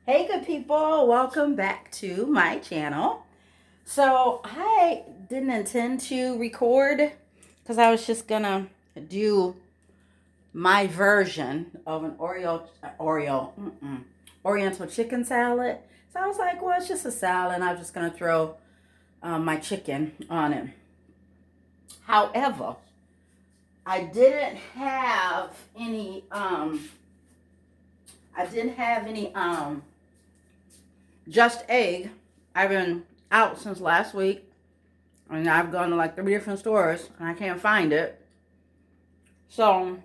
Hey, good people, welcome back to my channel. So, I didn't intend to record because I was just gonna do my version of an Oriental chicken salad. So, I was like, well, it's just a salad, and I'm just gonna throw my chicken on it. However, I didn't have any, I didn't have any, just egg. I've been out since last week. And I've gone to like 3 different stores and I can't find it. So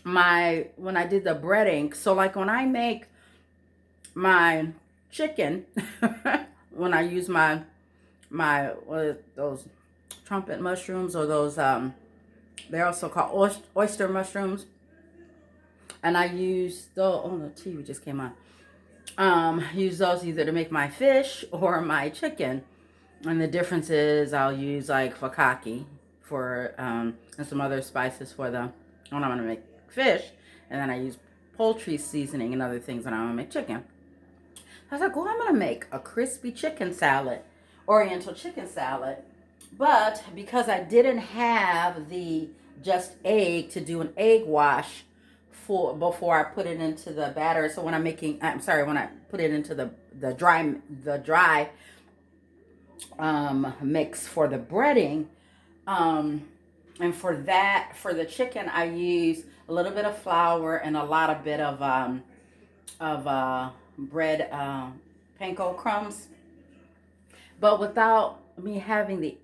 when I did the breading, so like when I make my chicken, when I use my those trumpet mushrooms or those they're also called oyster mushrooms, and I use those. Oh, the TV just came on. Use those either to make my fish or my chicken. And the difference is I'll use like fakaki for and some other spices for the when I'm gonna make fish, and then I use poultry seasoning and other things when I'm gonna make chicken. I was like, well, I'm gonna make a crispy chicken salad, Oriental chicken salad, but because I didn't have the just egg to do an egg wash for before I put it into the batter. So when when I put it into the dry mix for the breading. And for the chicken, I use a little bit of flour and a lot of bit of bread, panko crumbs. But without me having the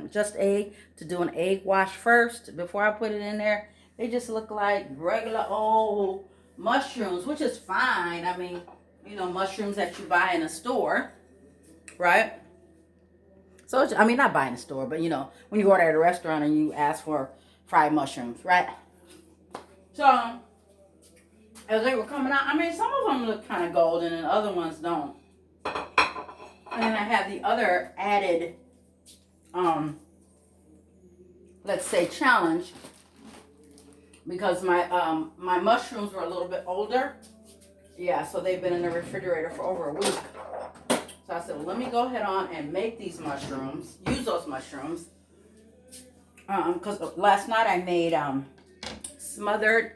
just egg to do an egg wash first before I put it in there, they just look like regular old mushrooms, which is fine. I mean, mushrooms that you buy in a store, right? So, I mean, not buying a store, but when you order at a restaurant and you ask for fried mushrooms, right? So, as they were coming out, I mean, some of them look kind of golden and other ones don't. And then I have the other added, let's say, challenge because my mushrooms were a little bit older. Yeah, so they've been in the refrigerator for over a week. So I said, well, let me go ahead on and make these mushrooms, use those mushrooms. Because last night I made smothered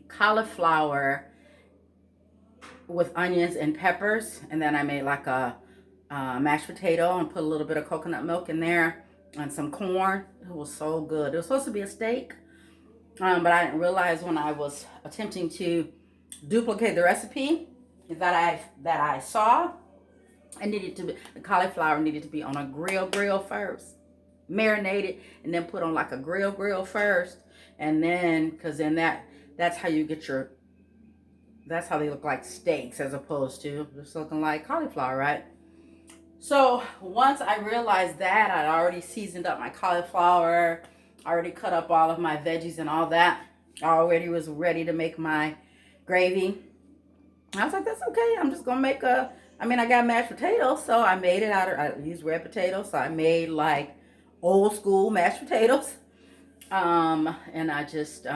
cauliflower with onions and peppers. And then I made like a mashed potato and put a little bit of coconut milk in there and some corn. It was so good. It was supposed to be a steak, but I didn't realize when I was attempting to duplicate the recipe that I saw. The cauliflower needed to be on a grill first, marinated, and then put on like a grill first, and then because then that's how you get that's how they look like steaks as opposed to just looking like cauliflower, right? So once I realized that, I'd already seasoned up my cauliflower, already cut up all of my veggies and all that. I already was ready to make my gravy. I was like, that's okay. I'm just gonna make I got mashed potatoes, so I made it I used red potatoes, so I made like old school mashed potatoes. And I just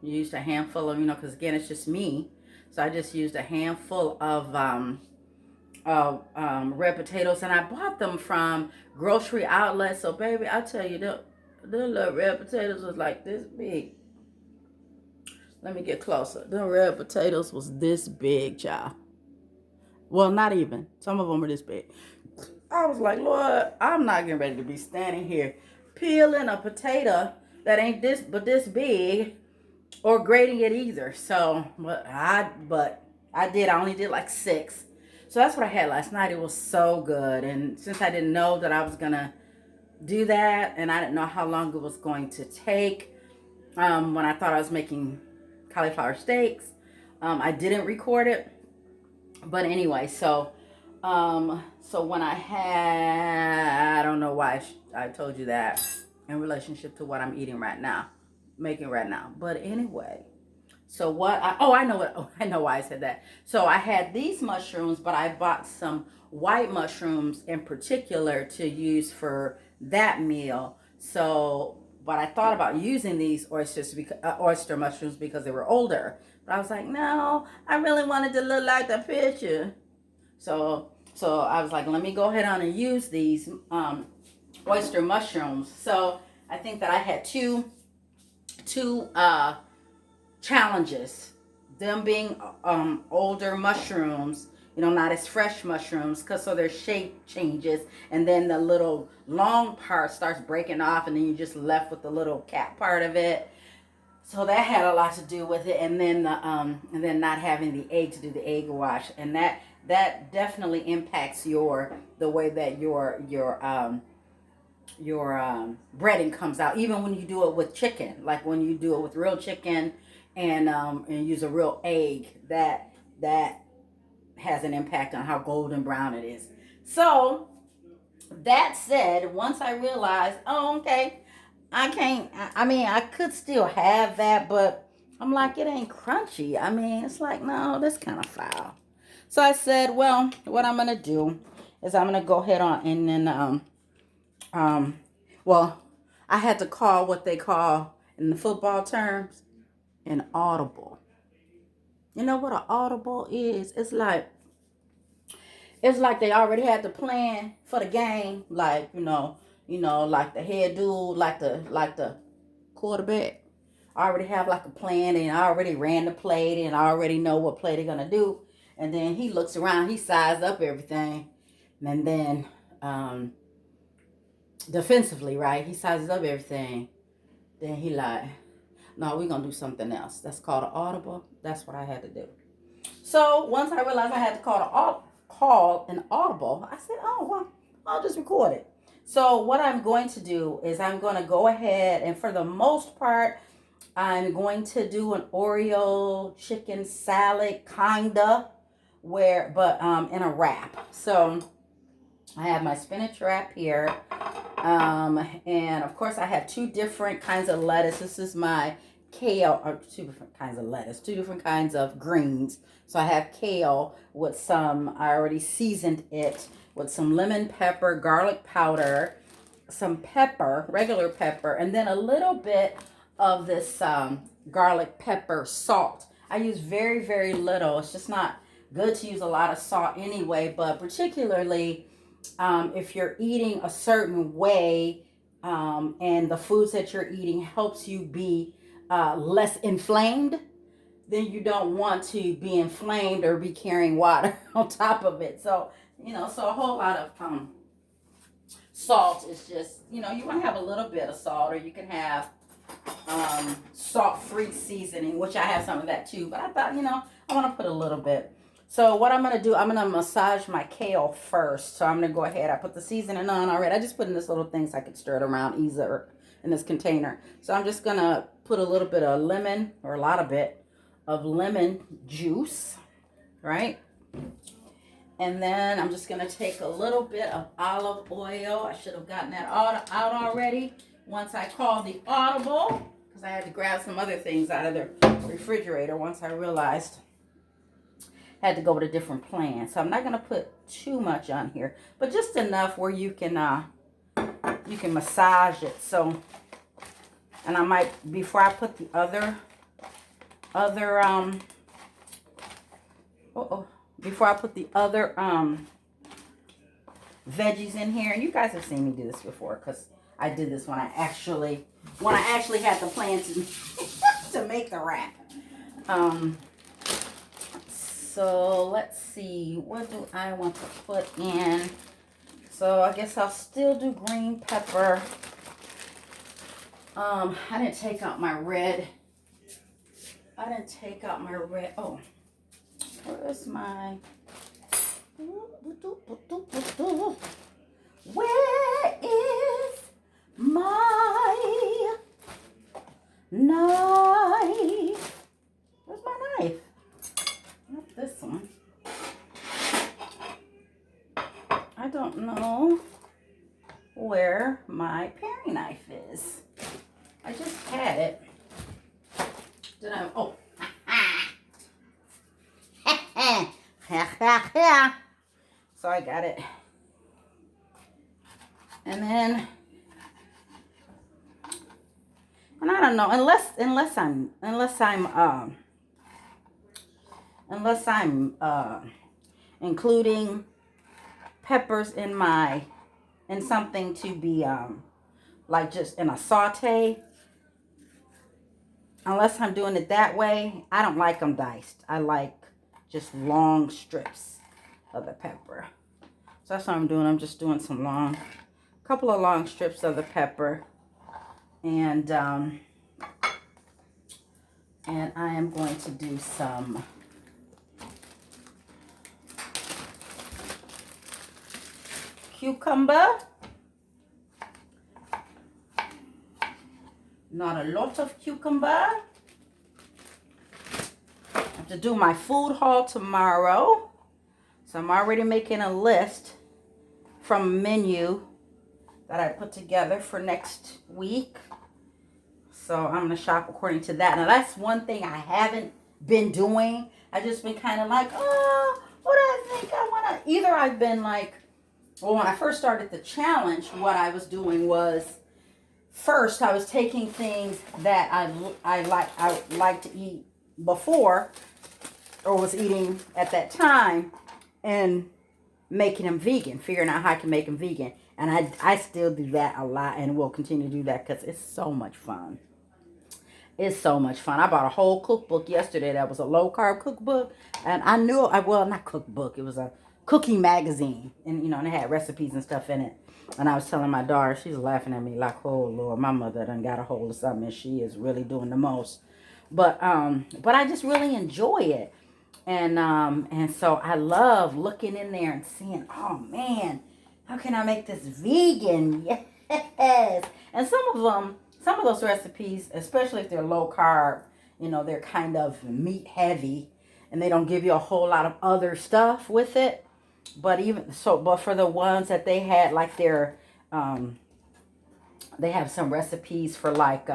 used a handful of, because again, it's just me. So I just used a handful of red potatoes, and I bought them from grocery outlets. So baby, I tell you, the little red potatoes was like this big. Let me get closer. The red potatoes was this big, child. Well, not even. Some of them are this big. I was like, Lord, I'm not getting ready to be standing here peeling a potato that ain't this big, or grating it either. So, but I did. I only did like 6. So that's what I had last night. It was so good. And since I didn't know that I was gonna do that, and I didn't know how long it was going to take, when I thought I was making cauliflower steaks, I didn't record it. But anyway, so when I don't know why I told you that in relationship to what I'm eating right now, making right now. But anyway, so I know why I said that. So I had these mushrooms, but I bought some white mushrooms in particular to use for that meal. So but I thought about using these oyster mushrooms because they were older. But I was like, no, I really wanted to look like the picture. So I was like, let me go ahead on and use these oyster mushrooms. So I think that I had two challenges. Them being older mushrooms, not as fresh mushrooms, cause so their shape changes, and then the little long part starts breaking off, and then you're just left with the little cap part of it. So that had a lot to do with it, and then and then not having the egg to do the egg wash, and that definitely impacts the way that your breading comes out, even when you do it with chicken. Like when you do it with real chicken and use a real egg, that has an impact on how golden brown it is. So that said, once I realized, oh, okay, I can't. I mean, I could still have that, but I'm like, it ain't crunchy. I mean, it's like, no, that's kind of foul. So I said, well, what I'm gonna do is I'm gonna go ahead on and then um, well, I had to call what they call in the football terms an audible. You know what an audible is? It's like they already had the plan for the game, like like the head dude, like the quarterback. I already have like a plan, and I already ran the play, and I already know what play they're gonna do. And then he looks around, he sized up everything, and then defensively, right? He sizes up everything. Then he like, no, we're gonna do something else. That's called an audible. That's what I had to do. So once I realized I had to call an audible, I said, oh well, I'll just record it. So what I'm going to do is I'm going to go ahead, and for the most part, I'm going to do an Oreo chicken salad, kinda, but in a wrap. So I have my spinach wrap here. And of course I have two different kinds of lettuce. This is my kale, or two different kinds of lettuce, two different kinds of greens. So I have kale with I already seasoned it with some lemon pepper, garlic powder, some pepper, regular pepper, and then a little bit of this garlic pepper salt. I use very, very little. It's just not good to use a lot of salt anyway, but particularly if you're eating a certain way, and the foods that you're eating helps you be less inflamed, then you don't want to be inflamed or be carrying water on top of it. So, so a whole lot of salt is just, you want to have a little bit of salt, or you can have salt-free seasoning, which I have some of that too. But I thought, I want to put a little bit. So what I'm going to do, I'm going to massage my kale first. So I'm going to go ahead. I put the seasoning on already. I just put in this little thing so I could stir it around easier in this container. So I'm just going to put a little bit of lemon, or a lot of bit of lemon juice, right? And then I'm just going to take a little bit of olive oil. I should have gotten that out already once I called the audible, because I had to grab some other things out of the refrigerator once I realized I had to go with a different plan. So I'm not going to put too much on here, but just enough where you can massage it. So, and I might, before I put the before I put the other veggies in here, and you guys have seen me do this before, because I did this when I actually had the plan to to make the wrap. So let's see, what do I want to put in? So I guess I'll still do green pepper. I didn't take out my red. Oh, where's my? Where is my knife? Where's my knife? Not this one. I don't know where my paring knife is. I just had it. Did I? Oh. So I got it. And then And I don't know, unless I'm including peppers in something to be like just in a saute. Unless I'm doing it that way, I don't like them diced. I like just long strips of the pepper. So that's what I'm doing. I'm just doing couple of long strips of the pepper, and I am going to do some cucumber. Not a lot of cucumber. I have to do my food haul tomorrow. So I'm already making a list from a menu that I put together for next week. So I'm going to shop according to that. Now that's one thing I haven't been doing. I just been kind of like, oh, what do I think I want to... Either I've been like, well, when I first started the challenge, what I was doing was, first, I was taking things that I like to eat before, or was eating at that time, and making them vegan, figuring out how I can make them vegan. And I still do that a lot, and will continue to do that because it's so much fun. It's so much fun. I bought a whole cookbook yesterday that was a low-carb cookbook, and I knew, well, not cookbook, it was a cookie magazine, and and it had recipes and stuff in it. And I was telling my daughter, she's laughing at me like, oh Lord, my mother done got a hold of something, and she is really doing the most. But I just really enjoy it. And so I love looking in there and seeing, oh man, how can I make this vegan? Yes. And some of those recipes, especially if they're low carb, they're kind of meat heavy, and they don't give you a whole lot of other stuff with it. But for the ones that they had, like they have some recipes for like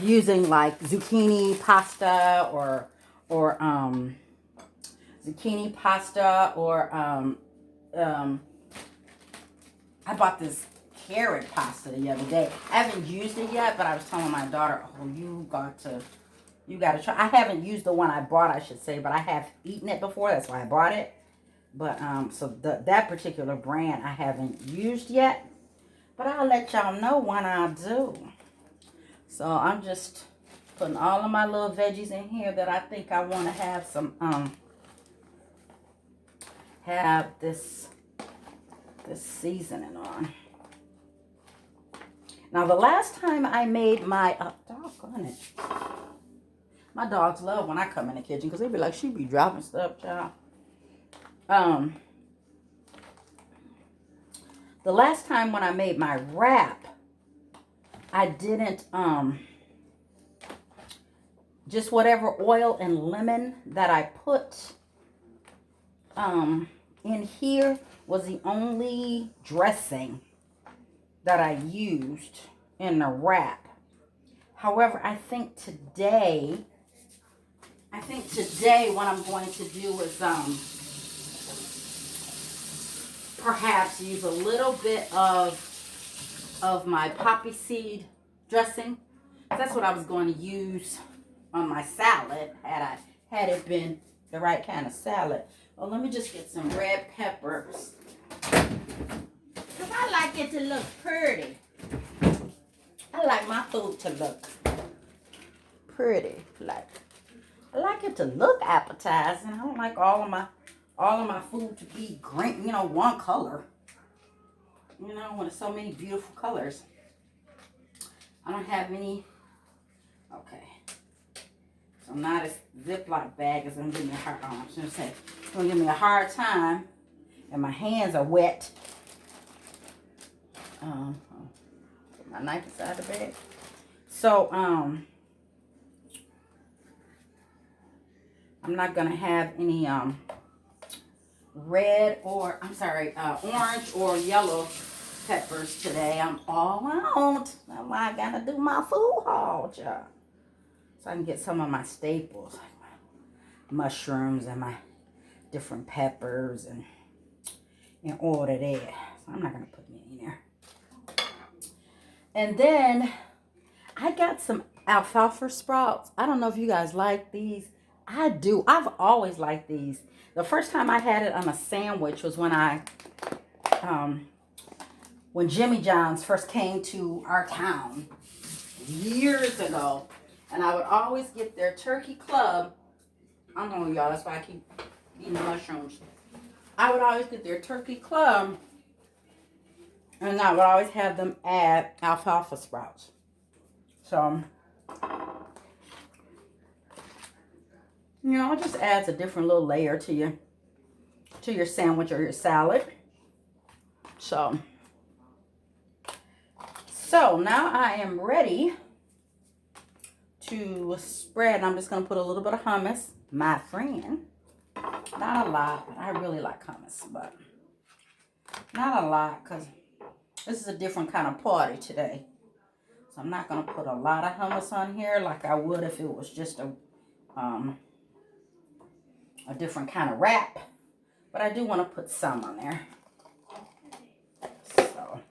using like zucchini pasta or zucchini pasta or I bought this carrot pasta the other day. I haven't used it yet, but I was telling my daughter, oh, you got to try. I haven't used the one I bought, I should say, but I have eaten it before. That's why I bought it. But so that particular brand I haven't used yet, but I'll let y'all know when I do. So I'm just putting all of my little veggies in here that I think I want to have some have this seasoning on. Now the last time I made my doggone it. My dogs love when I come in the kitchen because they be like, she be dropping stuff, child. The last time when I made my wrap, I didn't just whatever oil and lemon that I put in here was the only dressing that I used in the wrap. However, I think today what I'm going to do is perhaps use a little bit of my poppy seed dressing. That's what I was going to use on my salad had it been the right kind of salad. Well, let me just get some red peppers, because I like it to look pretty. I like my food to look pretty. I like it to look appetizing. I don't like all of my food to be green, one color. When it's so many beautiful colors. I don't have any. Okay. So now this Ziploc bag is going to give me a hard time. It's going to give me a hard time. And my hands are wet. Put my knife inside the bag. So, I'm not going to have any orange or yellow peppers today. I'm all out. That's why I got to do my food haul, y'all. So I can get some of my staples, like my mushrooms and my different peppers and in order there. So I'm not going to put any in there. And then I got some alfalfa sprouts. I don't know if you guys like these. I do. I've always liked these. The first time I had it on a sandwich was um, when Jimmy John's first came to our town years ago. And I would always get their turkey club. I don't know, y'all. That's why I keep eating mushrooms. I would always get their turkey club. And I would always have them add alfalfa sprouts. So, you know, it just adds a different little layer to your sandwich or your salad. So now I am ready to spread. I'm just going to put a little bit of hummus, my friend. Not a lot. I really like hummus, but not a lot because this is a different kind of party today. So I'm not going to put a lot of hummus on here like I would if it was just a different kind of wrap. But I do want to put some on there. So,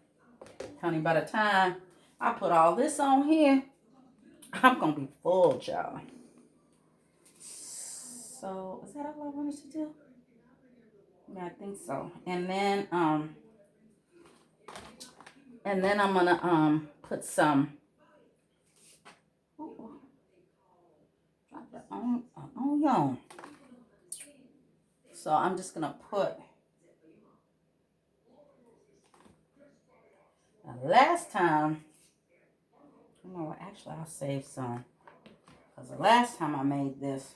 honey, by the time I put all this on here, I'm going to be full, y'all. So, is that all I wanted to do? Yeah, I think so. And then I'm going to put some onion. So, I'm just going to put last time, no, actually I'll save some. Because the last time I made this,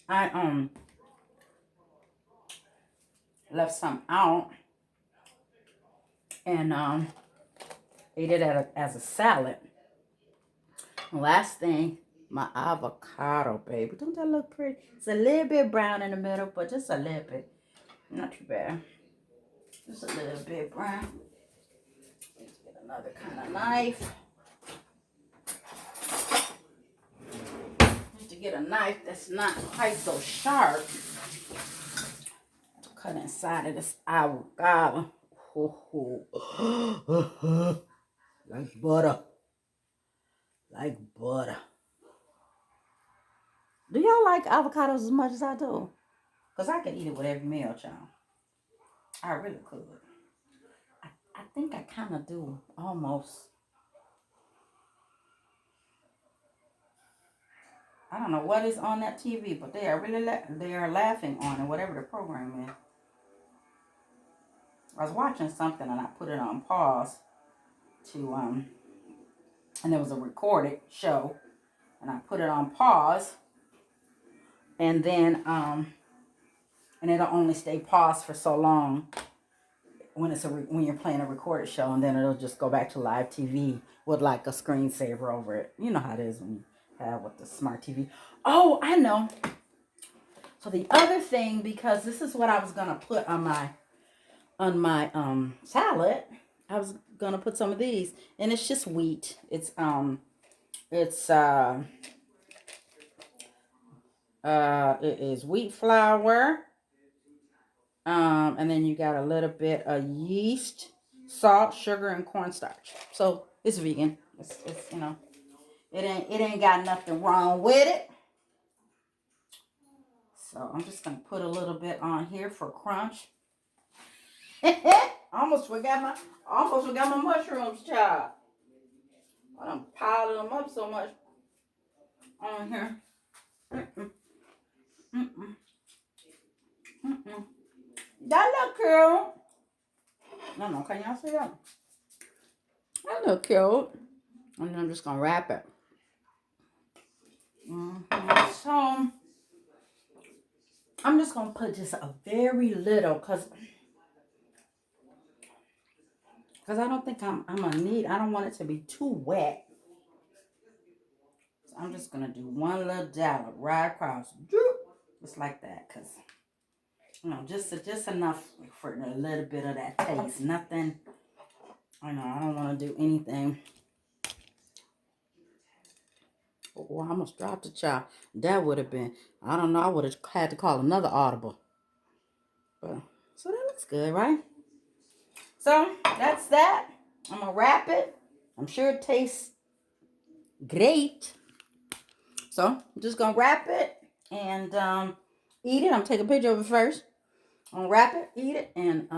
I left some out and ate it as a salad. Last thing, my avocado, baby. Don't that look pretty? It's a little bit brown in the middle, but just a little bit. Not too bad. Just a little bit brown. Let's get another kind of knife. Just to get a knife that's not quite so sharp. Cut inside of this avocado. Like butter. Like butter. Do y'all like avocados as much as I do? Because I could eat it with every meal, child. I really could. I think I kind of do, almost. I don't know what is on that TV, but they are really they are laughing on it, whatever the program is. I was watching something and I put it on pause to and it was a recorded show, and I put it on pause, and then and it'll only stay paused for so long when when you're playing a recorded show, and then it'll just go back to live TV with like a screensaver over it. You know how it is when you have with the smart TV. Oh, I know. So the other thing, because this is what I was gonna put on my salad, I was gonna put some of these, and it's just wheat. It is wheat flour. And then you got a little bit of yeast, salt, sugar, and cornstarch. So it's vegan. It's you know, it ain't got nothing wrong with it. So I'm just gonna put a little bit on here for crunch. almost forgot my mushrooms, child. I'm piling them up so much on here. Mm-mm. Mm-mm. Mm-mm. That look cute. No, can y'all see that? That look cute. And then I'm just gonna wrap it. So I'm just gonna put just a very little, cause I don't think I'm gonna need. I don't want it to be too wet. So I'm just gonna do one little dollop right across, just like that, cause you know, just enough for a little bit of that taste. Nothing. I don't want to do anything. Oh, I almost dropped a child. That would have been. I don't know. I would have had to call another audible. But so that looks good, right? So that's that. I'm gonna wrap it. I'm sure it tastes great. So I'm just gonna wrap it and eat it. I'm gonna take a picture of it first. I'm gonna wrap it, eat it, and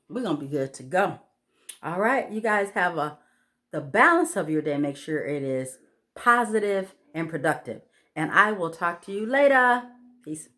we're gonna be good to go. All right, you guys have the balance of your day. Make sure it is positive and productive. And I will talk to you later. Peace.